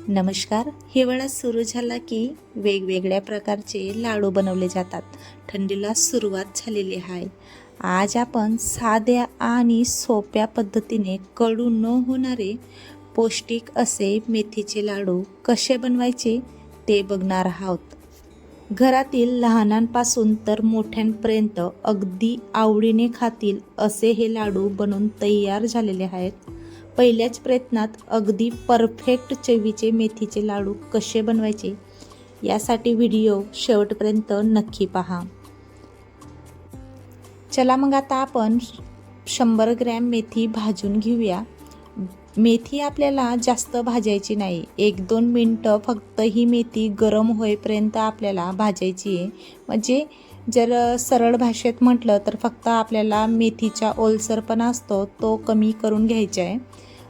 नमस्कार. हिवाळा सुरू झाला की वेगवेगळ्या प्रकारचे लाडू बनवले जातात. थंडीला सुरुवात झालेली आहे. आज आपण साध्या आणि सोप्या पद्धतीने कडू न होणारे पौष्टिक असे मेथीचे लाडू कसे बनवायचे ते बघणार आहोत. घरातील लहानांपासून तर मोठ्यांपर्यंत अगदी आवडीने खातील असे हे लाडू बनून तयार झालेले आहेत. पहिल्याच प्रयत्नात अगदी परफेक्ट चवीचे मेथीचे लाडू कसे बनवायचे यासाठी व्हिडिओ शेवटपर्यंत नक्की पहा. चला मग आता आपण 100 ग्रॅम मेथी भाजून घेऊया. मेथी आपल्याला जास्त भाजायची नाही. 1-2 मिनटं फक्त ही मेथी गरम होईपर्यंत आपल्याला भाजायची आहे. म्हणजे जर सरळ भाषेत म्हटलं तर फक्त आपल्याला मेथीचा ओलसरपणा असतो तो कमी करून घ्यायचा आहे.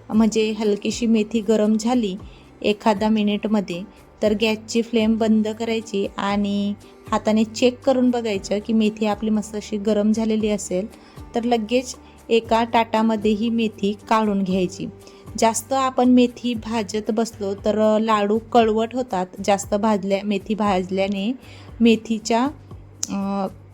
म्हणजे हलकीशी मेथी गरम झाली एखादा मिनिटमध्ये तर गॅसची फ्लेम बंद करायची आणि हाताने चेक करून बघायचं की मेथी आपली मस्त अशी गरम झालेली असेल तर लगेच एका ताटामध्ये ही मेथी काढून घ्यायची. जास्त आपण मेथी भाजत बसलो तर लाडू कडवट होतात. जास्त मेथी भाजल्याने मेथीच्या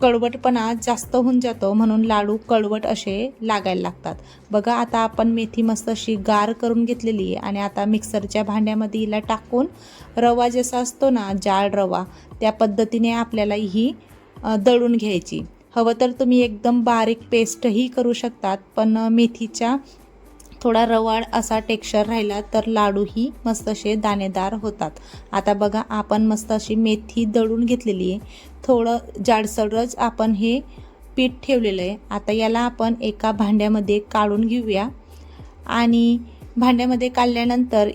कडवटपणा जास्त होऊन जातो, म्हणून लाडू कडवट असे लागायला लागतात. बघा आता आपण मेथी मस्त अशी गार करून घेतलेली आहे आणि आता मिक्सरच्या भांड्यामध्ये हिला टाकून रवा जसा असतो ना, जाड रवा, त्या पद्धतीने आपल्याला ही दळून घ्यायची. हवं तर तुम्ही एकदम बारीक पेस्टही करू शकतात, पण मेथीच्या थोडा रवाळ असा टेक्स्चर राहिला तर लाडूही मस्त असे दाणेदार होतात. आता बघा आपण मस्त अशी मेथी दळून घेतलेली आहे. थोडं जाडसरच आपण हे पीठ ठेवलेलं आहे. आता याला आपण एका भांड्यामध्ये काढून घेऊया आणि भांड्यामध्ये काढल्यानंतर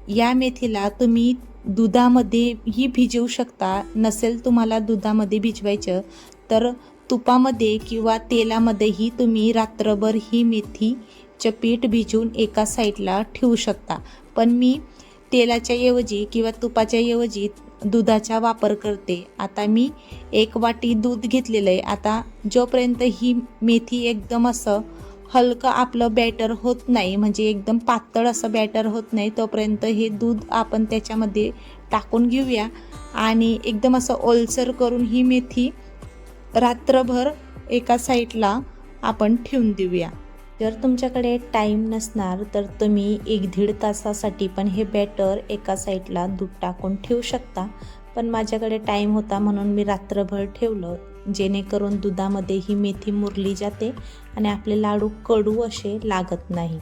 या मेथीला तुम्ही दुधामध्येही भिजवू शकता. नसेल तुम्हाला दुधामध्ये भिजवायचं तर तुपामध्ये किंवा तेलामध्येही तुम्ही रात्रभर ही मेथीचे पीठ भिजवून एका साईडला ठेवू शकता. पण मी तेलाच्या ऐवजी किंवा तुपाच्या ऐवजी दुधाचा वापर करते. आता मी 1 वाटी दूध घेतलेलं आहे. आता जोपर्यंत ही मेथी एकदम असं हलकं आपलं बॅटर होत नाही, म्हणजे एकदम पातळ असं बॅटर होत नाही, तोपर्यंत हे दूध आपण त्याच्यामध्ये टाकून घेऊया आणि एकदम असं ओलसर करून ही मेथी रात्रभर एका साईडला आपण ठेवून देऊया. जर तुमच्याकडे टाईम नसणार तर तुम्ही 1-1.5 तासासाठी पण हे बॅटर एका साईडला दूध टाकून ठेवू शकता. पण माझ्याकडे टाईम होता म्हणून मी रात्रभर ठेवलं, जेणेकरून दुधामध्ये ही मेथी मुरली जाते आणि आपले लाडू कडू असे लागत नाही.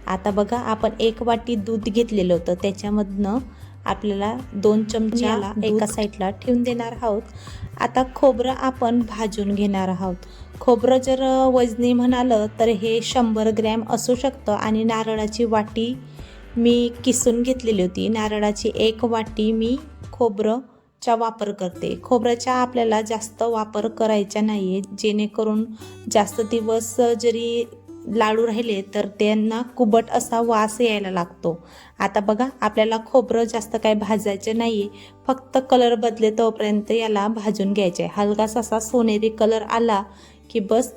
आता बघा आपण 1 वाटी दूध घेतलेलं होतं, त्याच्यामधनं आपल्याला 2 चमच्याला एका साईडला ठेवून देणार आहोत. आता खोबरं आपण भाजून घेणार आहोत. खोबरं जर वजनी म्हणालं तर हे 100 ग्रॅम असू शकतं आणि नारळाची वाटी मी किसून घेतलेली होती. नारळाची 1 वाटी मी खोबरंचा वापर करते. खोबऱ्याचा आपल्याला जास्त वापर करायचा नाही आहे, जेणेकरून जास्त दिवस जरी लाडू राहिले तर त्यांना कुबट असा वास यायला लागतो. आता बघा आपल्याला खोबरं जास्त काय भाजायचं नाही आहे, फक्त कलर बदले तोपर्यंत याला भाजून घ्यायचे आहे. हलकासा असा सोनेरी कलर आला की बस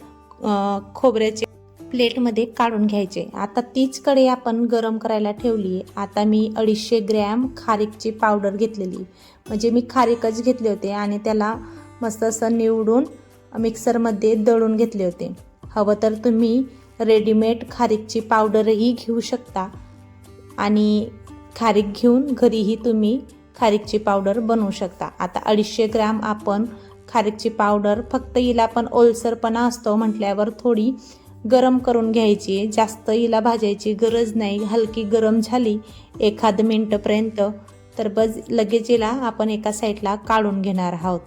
खोबऱ्याचे प्लेटमध्ये काढून घ्यायचे. आता तीच कढई आपण गरम करायला ठेवली आहे. आता मी 250 ग्रॅम खारीकची पावडर घेतलेली, म्हणजे मी खारीकच घेतले होते आणि त्याला मस्त असं निवडून मिक्सरमध्ये दळून घेतले होते. हवं तर तुम्ही रेडीमेड खारीकची पावडरही घेऊ शकता आणि खारीक घेऊन घरीही तुम्ही खारीकची पावडर बनवू शकता. आता 250 ग्रॅम आपण खारीकची पावडर, फक्त हिला पण ओलसरपणा असतो म्हटल्यावर थोडी गरम करून घ्यायची. जास्त हिला भाजायची गरज नाही. हलकी गरम झाली 1 मिनिटपर्यंत तर बस लगेच हिला आपण एका साईडला काढून घेणार आहोत.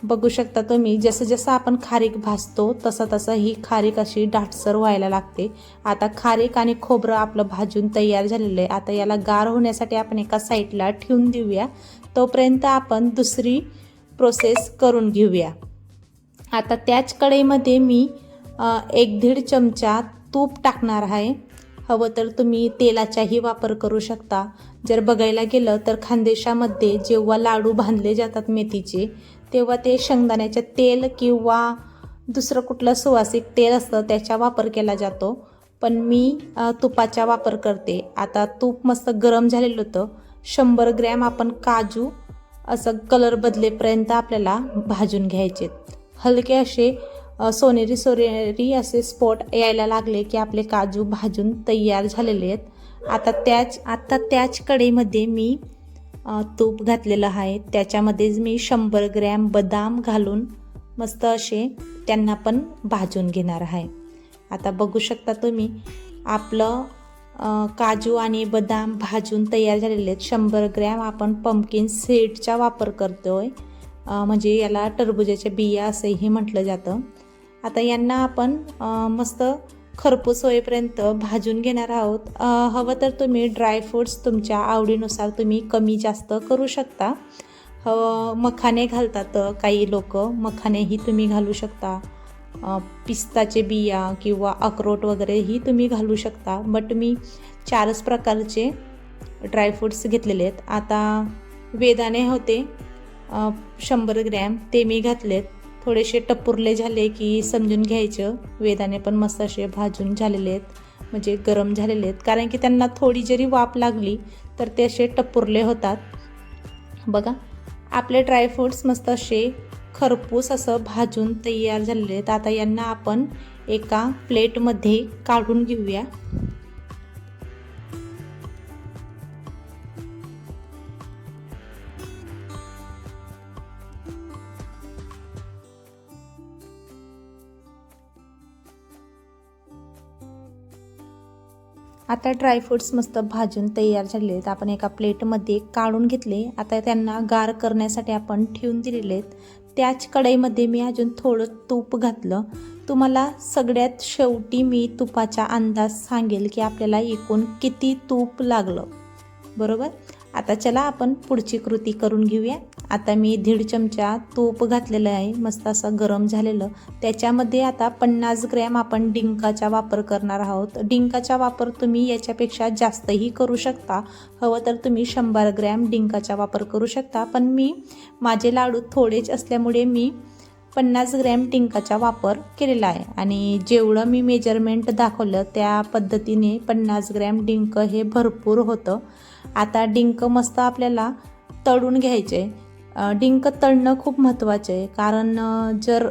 बघू शकता तुम्ही जसं जसं आपण खारीक भाजतो तसं तसं ही खारीक अशी दाटसर व्हायला लागते. आता खारीक आणि खोबरं आपलं भाजून तयार झालेलं आहे. आता याला गार होण्यासाठी आपण एका साईडला ठेवून देऊया. तोपर्यंत आपण दुसरी प्रोसेस करून घेऊया. आता त्याच कढईमध्ये मी 1-1.5 चमचा तूप टाकणार आहे. हवं तर तुम्ही तेलाचाही वापर करू शकता. जर बघायला गेलं तर खानदेशामध्ये जेव्हा लाडू बांधले जातात मेथीचे, तेव्हा ते शेंगदाण्याचे तेल किंवा दुसरं कुठलं सुवासिक तेल असतं त्याचा वापर केला जातो. पण मी तुपाचा वापर करते. आता तूप मस्त गरम झालेलं होतं, 100 ग्रॅम आपण काजू असं कलर बदलेपर्यंत आपल्याला भाजून घ्यायचे. हलके असे सोनेरी सोनेरी असे स्पॉट यायला लागले की आपले काजू भाजून तयार झालेले आहेत. आता त्याच कढईमध्ये मी तूप घातलेलं आहे. त्याच्यामध्येच मी 100 ग्रॅम बदाम घालून मस्त असे त्यांना पण भाजून घेणार आहे. आता बघू शकता तुम्ही आपलं काजू आणि बदाम भाजून तयार झालेले आहेत. 100 ग्रॅम आपण पंपकिन सीडचा वापर करतोय, म्हणजे याला टरबुजाच्या बिया असंही म्हटलं जातं. आता यांना आपण मस्त खरपूस होईपर्यंत भाजून घेणार आहोत. हवं तर तुम्ही ड्रायफ्रूट्स तुमच्या आवडीनुसार तुम्ही कमी जास्त करू शकता. मखाने घालतात काही लोक, मखानेही तुम्ही घालू शकता. पिस्ताचे बिया किंवा अक्रोट वगैरेही तुम्ही घालू शकता. बट मी 4च प्रकारचे ड्रायफ्रूट्स घेतलेले आहेत. आता बेदाणे होते 100 ग्रॅम, ते मी घातलेत. थोडेसे टपुरले झाले की समजून घ्यायचं बेदाणे पण मस्त असे भाजून झालेले आहेत, म्हणजे गरम झालेले आहेत. कारण की त्यांना थोडी जरी वाफ लागली तर ते असे टपुरले होतात. बघा आपले ड्रायफ्रूट्स मस्त असे खरपूस असं भाजून तयार झालेले आहेत. आता यांना आपण एका प्लेटमध्ये काढून घेऊया. आता ड्रायफ्रूट्स मस्त भाजून तयार झालेले आहेत. आपण एका प्लेटमध्ये काढून घेतले. आता त्यांना गार करण्यासाठी आपण ठेवून दिलेले आहेत. त्याच कढईमध्ये मी अजून थोडं तूप घातलं. तुम्हाला सगळ्यात शेवटी मी तुपाचा अंदाज सांगेल की आपल्याला एकूण किती तूप लागलं, बरोबर. आता चला आपण पुढची कृती करून घेऊया. आता मी 1.5 चमचा तूप घातलेलं आहे, मस्त असं गरम झालेलं. त्याच्यामध्ये आता 50 ग्रॅम आपण डिंकाचा वापर करणार आहोत. डिंकाचा वापर तुम्ही याच्यापेक्षा जास्तही करू शकता. हवं तर तुम्ही 100 ग्रॅम डिंकाचा वापर करू शकता. पण माझे लाडू थोडेच असल्यामुळे मी 50 ग्रॅम डिंकाचा वापर केलेला आहे. आणि जेवढं मी मेजरमेंट दाखवलं त्या पद्धतीने 50 ग्रॅम डिंक हे भरपूर होतं. आता डिंक मस्त आपल्याला तळून घ्यायचे. डिंक तळणं खूप महत्त्वाचं आहे, कारण जर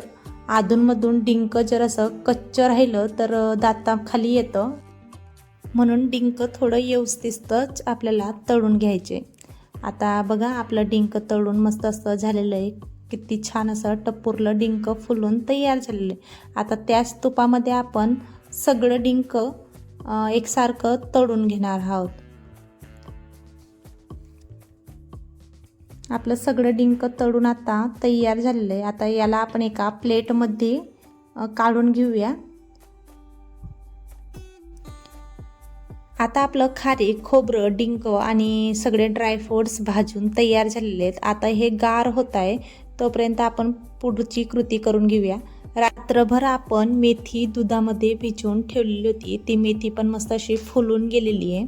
अधूनमधून डिंक जर असं कच्चं राहिलं तर दाताखाली येतं. म्हणून डिंक थोडं व्यवस्थितच आपल्याला तळून घ्यायचे. आता बघा आपलं डिंक तळून मस्त असं झालेलं आहे. किती छान असं टप्पूरलं डिंक फुलून तयार झालेलं आहे. आता त्याच तुपामध्ये आपण सगळं डिंक एकसारखं तळून घेणार आहोत. आपलं सगळं डिंक तळून आता तयार झालेलं आहे. आता याला आपण एका प्लेटमध्ये काढून घेऊया. आता आपलं खारीक, खोबरं, डिंक आणि सगळे ड्रायफ्रूट्स भाजून तयार झालेले आहेत. आता हे गार होत आहे, तोपर्यंत आपण पुढची कृती करून घेऊया. रात्रभर आपण मेथी दुधामध्ये भिजवून ठेवलेली होती. ती मेथी पण मस्त अशी फुलून गेलेली आहे,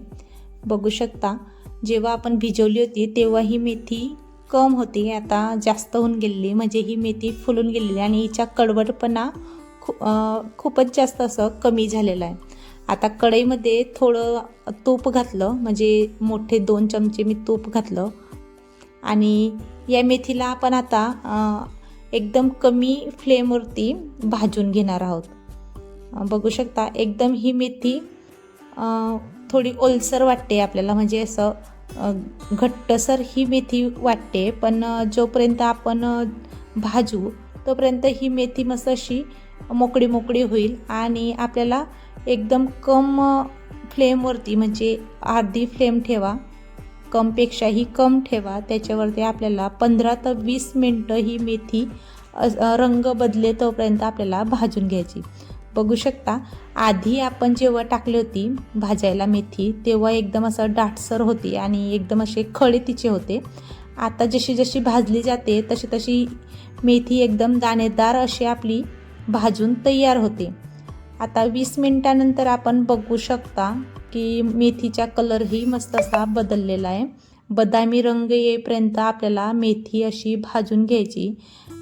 बघू शकता. जेव्हा आपण भिजवली होती तेव्हा ही मेथी कम होती, आता जास्त होऊन गेलेली, म्हणजे ही मेथी फुलून गेलेली आणि हिचा कडवटपणा खूपच जास्त असं कमी झालेला आहे. आता कढईमध्ये थोडं तूप घातलं, म्हणजे मोठे 2 चमचे मी तूप घातलं. आणि या मेथीला आपण आता एकदम कमी फ्लेमवरती भाजून घेणार आहोत. बघू शकता एकदम ही मेथी थोडी ओलसर वाटते आपल्याला, म्हणजे असं घट्टसर ही मेथी वाटते. पण जोपर्यंत आपण भाजू तोपर्यंत ही मेथी मस्त अशी मोकळी मोकळी होईल. आणि आपल्याला एकदम कम फ्लेमवरती, म्हणजे अर्धी फ्लेम ठेवा, कमपेक्षाही कम ठेवा. त्याच्यावरती आपल्याला 15 ते 20 मिनटं ही मेथी रंग बदले तोपर्यंत आपल्याला भाजून घ्यायची. बघू शकता आधी आपण जेव्हा टाकली होती भाजायला मेथी तेव्हा एकदम असं दाटसर होती आणि एकदम असे खळे तिचे होते. आता जशी जशी भाजली जाते तशी तशी मेथी एकदम दाणेदार अशी आपली भाजून तयार होते. आता 20 मिनिटानंतर आपण बघू शकता की मेथीचा कलरही मस्त असा बदललेला आहे. बदामी रंग येईपर्यंत आपल्याला मेथी अशी भाजून घ्यायची.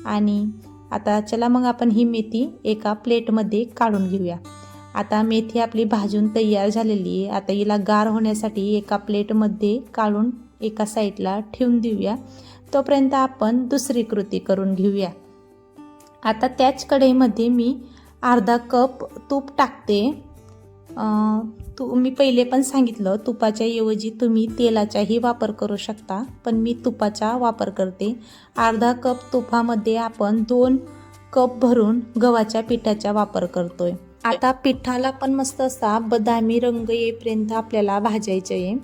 आणि आता चला मग आपण ही मेथी एका प्लेटमध्ये काढून घेऊया. आता मेथी आपली भाजून तयार झालेली आहे. आता हिला गार होण्यासाठी एका प्लेटमध्ये काढून एका साईडला ठेवून देऊया. तोपर्यंत आपण दुसरी कृती करून घेऊया. आता त्याच कढईमध्ये मी अर्धा कप तूप टाकते. मी पहिले पण सांगितलं तुपाच्या ऐवजी तुम्ही तेलाचाही वापर करू शकता, पण मी तुपाचा वापर करते. अर्धा कप तुपामध्ये आपण 2 कप भरून गव्हाच्या पिठाचा वापर करतोय. आता पिठाला पण मस्त असा बदामी रंग येईपर्यंत आपल्याला भाजायचं आहे.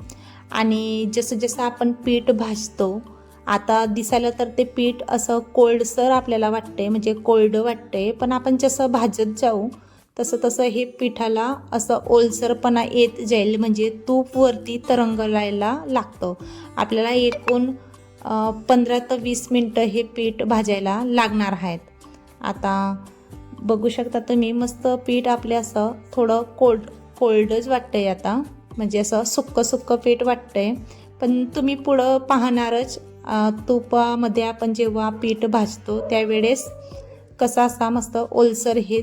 आणि जसं जसं आपण पीठ भाजतो, आता दिसायला तर ते पीठ असं कोल्डसर आपल्याला वाटते, म्हणजे कोल्ड वाटते, पण आपण जसं भाजत जाऊ तसं तसं हे पिठाला असं ओलसरपणा येत जाईल, म्हणजे तूप वरती तरंगायला लागतं. आपल्याला एकूण 15 ते 20 मिनटं हे पीठ भाजायला लागणार आहेत. आता बघू शकता तुम्ही मस्त पीठ आपले असं थोडं कोल्डच वाटतंय आता, म्हणजे असं सुक्क पीठ वाटतंय. पण तुम्ही पुढं पाहणारच तुपामध्ये आपण जेव्हा पीठ भाजतो त्यावेळेस कसं असा मस्त ओलसर हे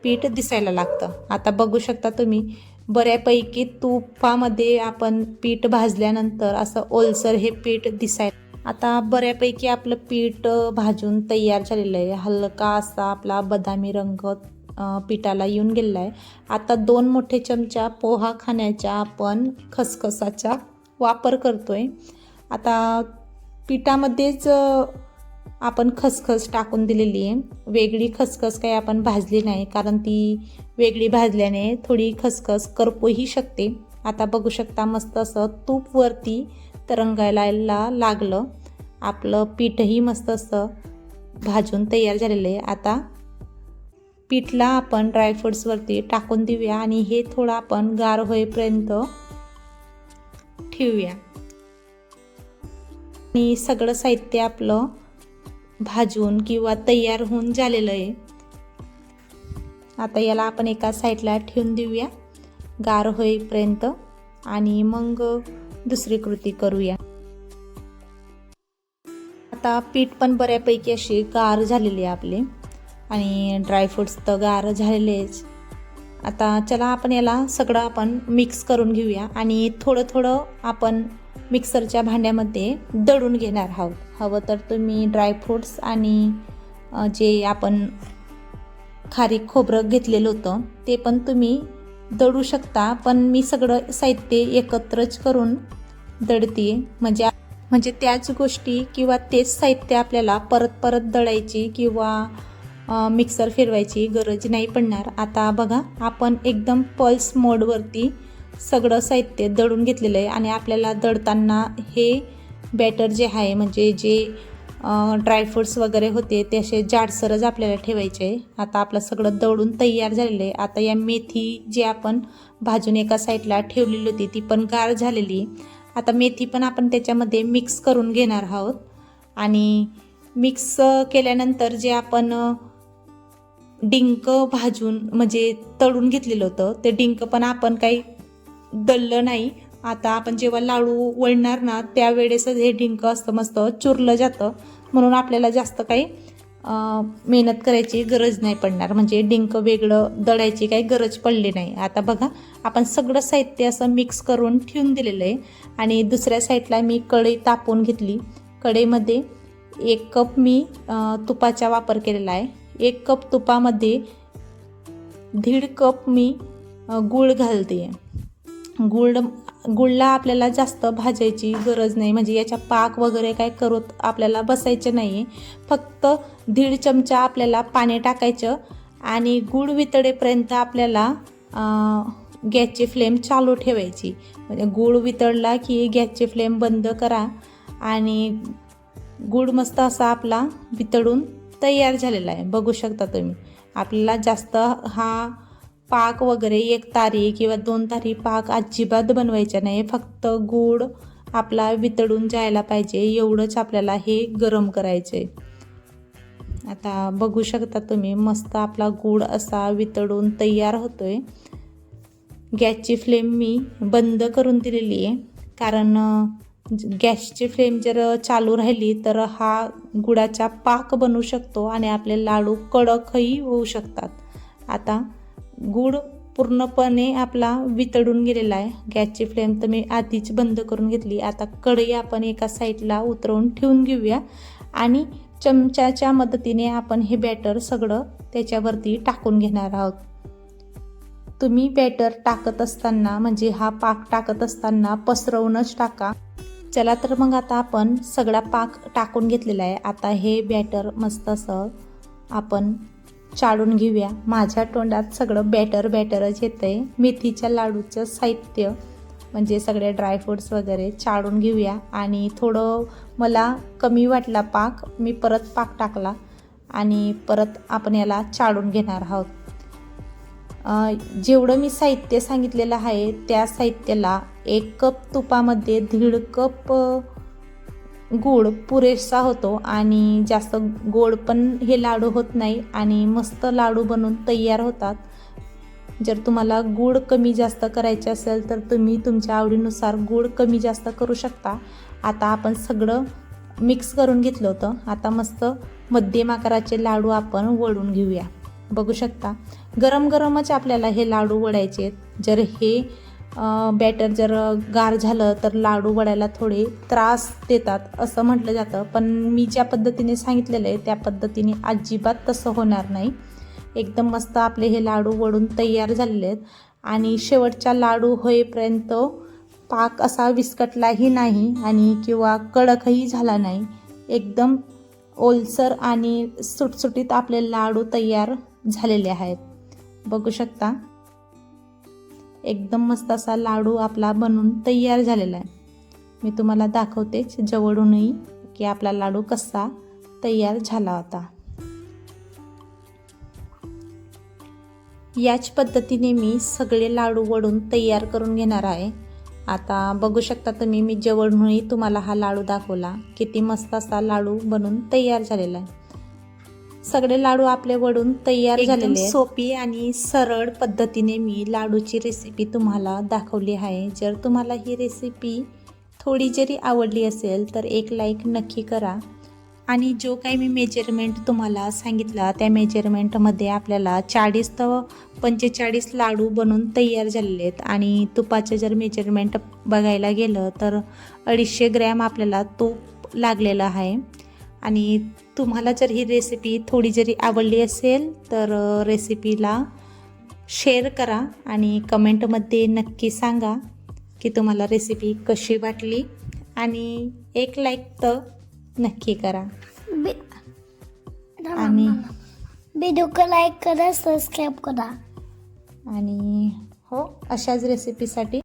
पीठ दिसायला लागतं. आता बघू शकता तुम्ही बऱ्यापैकी तुपामध्ये आपण पीठ भाजल्यानंतर असं ओलसर हे पीठ दिसायला. आता बऱ्यापैकी आपलं पीठ भाजून तयार झालेलं आहे. हलका असा आपला बदामी रंग पिठाला येऊन गेलेला आहे. आता 2 मोठे चमचा पोहा खाण्याच्या आपण खसखसाचा वापर करतोय. आता पिठामध्येच आपण खसखस टाकून दिलेली आहे. वेगळी खसखस काही आपण भाजली नाही, कारण ती वेगळी भाजल्याने थोडी खसखस करपूही शकते. आता बघू शकता मस्त असं तूप वरती तरंगायला लागलं. आपलं पीठही मस्त असं भाजून तयार झालेलं आहे. आता पीठला आपण ड्रायफ्रूट्सवरती टाकून देऊया आणि हे थोडं आपण गार होईपर्यंत ठेवूया. आणि सगळं साहित्य आपलं भाजून किंवा तयार होऊन झालेलं आहे. आता याला आपण एका साईडला ठेवून देऊया गार होईपर्यंत आणि मग दुसरी कृती करूया. आता पीठ पण बऱ्यापैकी अशी गार झालेली आहे आपले आणि ड्रायफ्रूट्स तर गार झालेलेच. आता चला आपण याला सगळं आपण मिक्स करून घेऊया आणि थोडं आपण मिक्सरच्या भांड्यामध्ये दळून घेणार आहोत. हवं तर तुम्ही ड्रायफ्रूट्स आणि जे आपण खारीक खोबरं घेतलेलं होतं ते पण तुम्ही दळू शकता, पण मी सगळं साहित्य एकत्रच करून दळते, म्हणजे त्याच गोष्टी किंवा तेच साहित्य आपल्याला परत दळायची किंवा मिक्सर फिरवायची गरज नाही पडणार. आता बघा आपण एकदम पल्स मोडवरती सगळं साहित्य दळून घेतलेलं आहे आणि आपल्याला दळताना हे बॅटर जे आहे, म्हणजे जे ड्रायफ्रूट्स वगैरे होते ते असे जाडसरच आपल्याला ठेवायचे आहे. आता आपलं सगळं दळून तयार झालेलं आहे. आता या मेथी जी आपण भाजून एका साईडला ठेवलेली होती ती पण गार झालेली. आता मेथी पण आपण त्याच्यामध्ये मिक्स करून घेणार आहोत आणि मिक्स केल्यानंतर जे आपण डिंक भाजून म्हणजे तळून घेतलेलं होतं ते डिंक पण आपण काही दळलं नाही. आता आपण जेव्हा लाडू वळणार ना त्यावेळेसच हे डिंक असतं मस्त चुरलं जातं, म्हणून आपल्याला जास्त काही मेहनत करायची गरज नाही पडणार, म्हणजे डिंक वेगळं दळायची काही गरज पडली नाही. आता बघा आपण सगळं साहित्य असं मिक्स करून ठेवून दिलेलं आहे आणि दुसऱ्या साईडला मी कढई तापवून घेतली. कढईमध्ये 1 कप मी तुपाचा वापर केलेला आहे. 1 कप तुपामध्ये 1.5 कप मी गूळ घालते. गुळला आपल्याला जास्त भाजायची गरज नाही, म्हणजे याच्या पाक वगैरे काय करत आपल्याला बसायचं नाही. फक्त 1.5 चमचा आपल्याला पाणी टाकायचं आणि गूळ वितळेपर्यंत आपल्याला गॅसची फ्लेम चालू ठेवायची. म्हणजे गूळ वितळला की गॅसची फ्लेम बंद करा आणि गूळ मस्त असा आपला वितळून तयार झालेला आहे. बघू शकता तुम्ही आपल्याला जास्त हा पाक वगैरे 1 तारी किंवा 2 तारी पाक अजिबात बनवायचा नाही. फक्त गूळ आपला वितळून जायला पाहिजे एवढंच आपल्याला हे गरम करायचं आहे. आता बघू शकता तुम्ही मस्त आपला गूळ असा वितळून तयार होतोय. गॅसची फ्लेम मी बंद करून दिलेली आहे, कारण गॅसची फ्लेम जर चालू राहिली तर हा गुळाचा पाक बनू शकतो आणि आपले लाडू कडकही होऊ शकतात. आता गूळ पूर्णपणे आपला वितळून गेलेला आहे. गॅसची फ्लेम तर मी आधीच बंद करून घेतली. आता कढई आपण एका साईडला उतरवून ठेवून घेऊया आणि चमच्याच्या मदतीने आपण हे बॅटर सगळं त्याच्यावरती टाकून घेणार आहोत. तुम्ही बॅटर टाकत असताना म्हणजे हा पाक टाकत असताना पसरवूनच टाका. चला तर मग आता आपण सगळा पाक टाकून घेतलेला आहे. आता हे बॅटर मस्त असं आपण चाळून घेऊया. माझ्या तोंडात सगळं बॅटरच येतं आहे. मेथीच्या लाडूचं साहित्य म्हणजे सगळे ड्रायफ्रूट्स वगैरे चाळून घेऊया. आणि थोडं मला कमी वाटला पाक, मी परत पाक टाकला आणि परत आपण याला चाळून घेणार आहोत. जेवढं मी साहित्य सांगितलेलं आहे त्या साहित्याला 1 कप तुपामध्ये 1.5 कप गूळ पुरेसा होतो आणि जास्त गोड पण हे लाडू होत नाही आणि मस्त लाडू बनून तयार होतात. जर तुम्हाला गूळ कमी जास्त करायचे असेल तर तुम्ही तुमच्या आवडीनुसार गूळ कमी जास्त करू शकता. आता आपण सगळं मिक्स करून घेतलं होतं. आता मस्त मध्यम आकाराचे लाडू आपण वळून घेऊया. बघू शकता गरम गरमच आपल्याला हे लाडू वळायचे आहेत. जर हे बॅटर जर गार झालं तर लाडू वळायला थोडे त्रास देतात असं म्हटलं जातं, पण मी ज्या पद्धतीने सांगितलेलं आहे त्या पद्धतीने अजिबात तसं होणार नाही. एकदम मस्त आपले हे लाडू वळून तयार झालेले आहेत आणि शेवटचा लाडू होईपर्यंत पाक असा विस्कटलाही नाही आणि किंवा कडकही झाला नाही. एकदम ओलसर आणि सुटसुटीत आपले लाडू तयार झालेले आहेत. बघू शकता एकदम मस्त असा लाडू आपला बनून तयार झालेला आहे. मी तुम्हाला दाखवतेच जवळूनही की आपला लाडू कसा तयार झाला होता. याच पद्धतीने मी सगळे लाडू वळून तयार करून घेणार आहे. आता बघू शकता तुम्ही, मी जवळूनही तुम्हाला हा लाडू दाखवला. किती मस्त असा लाडू बनून तयार झालेला आहे. सगळे लाडू आपले वळून तयार झालेले आहेत. सोपी आणि सरळ पद्धतीने मी लाडूची रेसिपी तुम्हाला दाखवली आहे. जर तुम्हाला ही रेसिपी थोडी जरी आवडली असेल तर एक लाईक नक्की करा. आणि जो काही मी मेजरमेंट तुम्हाला सांगितला त्या मेजरमेंटमध्ये आपल्याला 40 ते 45 लाडू बनून तयार झालेले आहेत. आणि तुपाचं जर मेजरमेंट बघायला गेलं तर 250 ग्रॅम आपल्याला तूप लागलेलं आहे. आणि तुम्हाला जर ही रेसिपी थोडी जरी आवडली असेल तर रेसिपीला शेअर करा आणि कमेंटमध्ये नक्की सांगा की तुम्हाला रेसिपी कशी वाटली. आणि एक लाईक तर नक्की करा आणि व्हिडिओला लाईक करा, सबस्क्राईब करा. आणि हो, अशाच रेसिपीसाठी